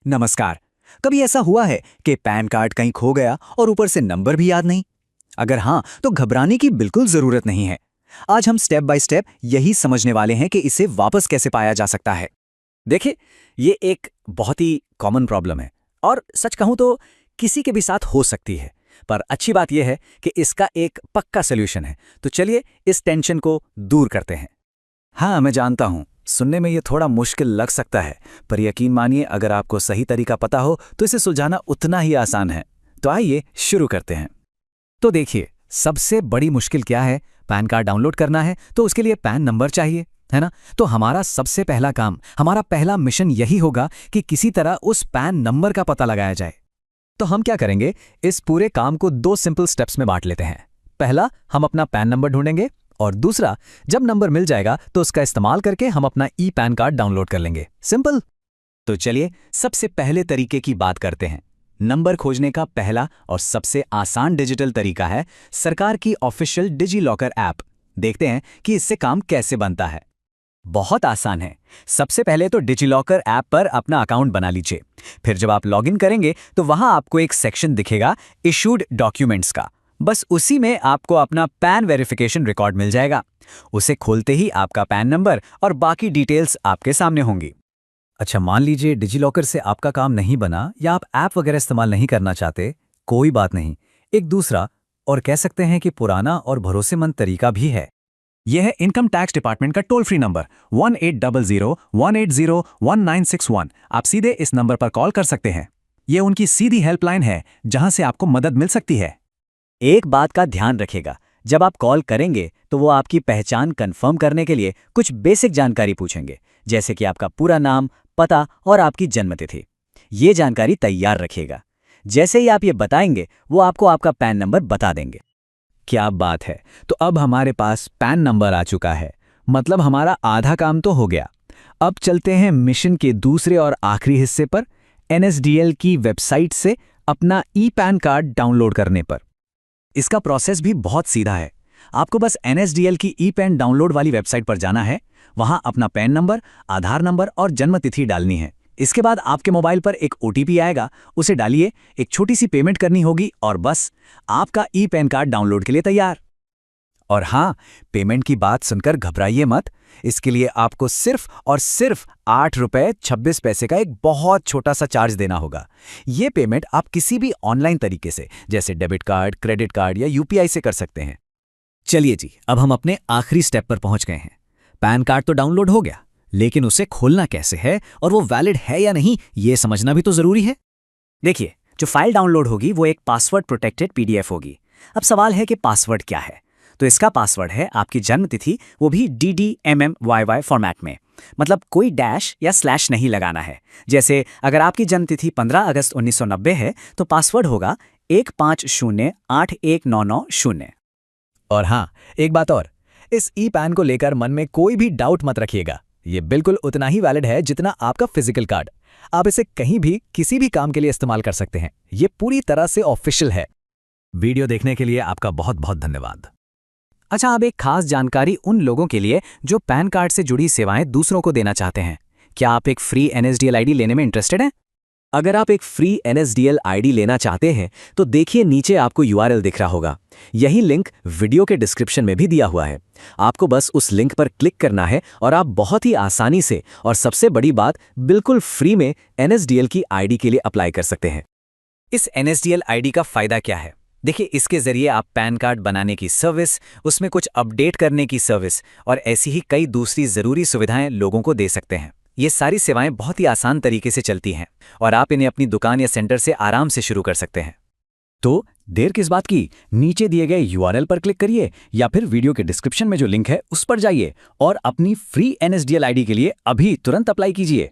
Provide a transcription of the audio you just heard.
नमस्कार। कभी ऐसा हुआ है कि पैन कार्ड कहीं खो गया और ऊपर से नंबर भी याद नहीं? अगर हाँ, तो घबराने की बिल्कुल जरूरत नहीं है। आज हम स्टेप बाय स्टेप यही समझने वाले हैं कि इसे वापस कैसे पाया जा सकता है। देखिए, ये एक बहुत ही कॉमन प्रॉब्लम है और सच कहूं तो किसी के भी साथ हो सकती है। पर अच्छी बात यह है कि इसका एक पक्का सॉल्यूशन है। तो चलिए इस टेंशन को दूर करते हैं। हाँ, मैं जानता हूँ, सुनने में ये थोड़ा मुश्किल लग सकता है, पर यकीन मानिए अगर आपको सही तरीका पता हो तो इसे सुलझाना उतना ही आसान है। तो आइए शुरू करते हैं। तो देखिए, सबसे बड़ी मुश्किल क्या है? पैन कार्ड डाउनलोड करना है तो उसके लिए पैन नंबर चाहिए, है ना? तो हमारा सबसे पहला काम, हमारा पहला मिशन यही होगा कि किसी तरह उस पैन नंबर का पता लगाया जाए। तो हम क्या करेंगे, इस पूरे काम को दो सिंपल स्टेप्स में बांट लेते हैं। पहला, हम अपना पैन नंबर ढूंढेंगे और दूसरा, जब नंबर मिल जाएगा तो उसका इस्तेमाल करके हम अपना ई पैन कार्ड डाउनलोड कर लेंगे। सिंपल। तो चलिए सबसे पहले तरीके की बात करते हैं। नंबर खोजने का पहला और सबसे आसान डिजिटल तरीका है सरकार की ऑफिशियल डिजी लॉकर ऐप। देखते हैं कि इससे काम कैसे बनता है। बहुत आसान है। सबसे पहले तो डिजी लॉकर ऐप पर अपना अकाउंट बना लीजिए। फिर जब आप लॉगिन करेंगे तो वहां आपको एक सेक्शन दिखेगा इशूड डॉक्यूमेंट्स का। बस उसी में आपको अपना पैन वेरिफिकेशन रिकॉर्ड मिल जाएगा। उसे खोलते ही आपका पैन नंबर और बाकी डिटेल्स आपके सामने होंगी। अच्छा, मान लीजिए डिजी लॉकर से आपका काम नहीं बना या आप ऐप वगैरह इस्तेमाल नहीं करना चाहते, कोई बात नहीं। एक दूसरा और कह सकते हैं कि पुराना और भरोसेमंद तरीका भी है। यह है इनकम टैक्स डिपार्टमेंट का टोल फ्री नंबर 1800-180-1961। आप सीधे इस नंबर पर कॉल कर सकते हैं। यह उनकी सीधी हेल्पलाइन है जहां से आपको मदद मिल सकती है। एक बात का ध्यान रखिएगा, जब आप कॉल करेंगे तो वो आपकी पहचान कंफर्म करने के लिए कुछ बेसिक जानकारी पूछेंगे, जैसे कि आपका पूरा नाम, पता और आपकी जन्मतिथि। ये जानकारी तैयार रखिएगा। जैसे ही आप ये बताएंगे वो आपको आपका पैन नंबर बता देंगे। क्या बात है! तो अब हमारे पास पैन नंबर आ चुका है, मतलब हमारा आधा काम तो हो गया। अब चलते हैं मिशन के दूसरे और आखिरी हिस्से पर, एनएसडीएल की वेबसाइट से अपना ई पैन कार्ड डाउनलोड करने पर। इसका प्रोसेस भी बहुत सीधा है। आपको बस एनएसडीएल की ई पैन डाउनलोड वाली वेबसाइट पर जाना है, वहां अपना पैन नंबर, आधार नंबर और जन्मतिथि डालनी है। इसके बाद आपके मोबाइल पर एक ओटीपी आएगा, उसे डालिए, एक छोटी सी पेमेंट करनी होगी और बस आपका ई पैन कार्ड डाउनलोड के लिए तैयार। और हाँ, पेमेंट की बात सुनकर घबराइए मत। इसके लिए आपको सिर्फ और सिर्फ ₹8.26 का एक बहुत छोटा सा चार्ज देना होगा। ये पेमेंट आप किसी भी ऑनलाइन तरीके से, जैसे डेबिट कार्ड, क्रेडिट कार्ड या यूपीआई से कर सकते हैं। चलिए जी, अब हम अपने आखिरी स्टेप पर पहुंच गए हैं। पैन कार्ड तो डाउनलोड हो गया, लेकिन उसे खोलना कैसे है और वो वैलिड है या नहीं, ये समझना भी तो जरूरी है। देखिए, जो फाइल डाउनलोड होगी वो एक पासवर्ड प्रोटेक्टेड पीडीएफ होगी। अब सवाल है कि पासवर्ड क्या है? तो इसका पासवर्ड है आपकी जन्मतिथि, वो भी DDMMYY फॉर्मेट में। मतलब कोई डैश या स्लैश नहीं लगाना है। जैसे अगर आपकी जन्मतिथि 15 अगस्त 1990 है तो पासवर्ड होगा 15081990। और हाँ, एक बात और, इस ई पैन को लेकर मन में कोई भी डाउट मत रखिएगा। ये बिल्कुल उतना ही वैलिड है जितना आपका फिजिकल कार्ड। आप इसे कहीं भी किसी भी काम के लिए इस्तेमाल कर सकते हैं। ये पूरी तरह से ऑफिशियल है। वीडियो देखने के लिए आपका बहुत बहुत धन्यवाद। अच्छा, अब एक खास जानकारी उन लोगों के लिए जो पैन कार्ड से जुड़ी सेवाएं दूसरों को देना चाहते हैं। क्या आप एक फ्री एनएसडीएल आईडी लेने में इंटरेस्टेड हैं? अगर आप एक फ्री एनएसडीएल आईडी लेना चाहते हैं तो देखिए, नीचे आपको यूआरएल दिख रहा होगा। यही लिंक वीडियो के डिस्क्रिप्शन में भी दिया हुआ है। आपको बस उस लिंक पर क्लिक करना है और आप बहुत ही आसानी से और सबसे बड़ी बात, बिल्कुल फ्री में एनएसडीएल की आईडी के लिए अप्लाई कर सकते हैं। इस एनएसडीएल आईडी का फायदा क्या है? देखिए, इसके जरिए आप पैन कार्ड बनाने की सर्विस, उसमें कुछ अपडेट करने की सर्विस और ऐसी ही कई दूसरी जरूरी सुविधाएं लोगों को दे सकते हैं। ये सारी सेवाएं बहुत ही आसान तरीके से चलती हैं और आप इन्हें अपनी दुकान या सेंटर से आराम से शुरू कर सकते हैं। तो देर किस बात की, नीचे दिए गए यूआरएल पर क्लिक करिए या फिर वीडियो के डिस्क्रिप्शन में जो लिंक है उस पर जाइए और अपनी फ्री एनएसडीएल आईडी के लिए अभी तुरंत अप्लाई कीजिए।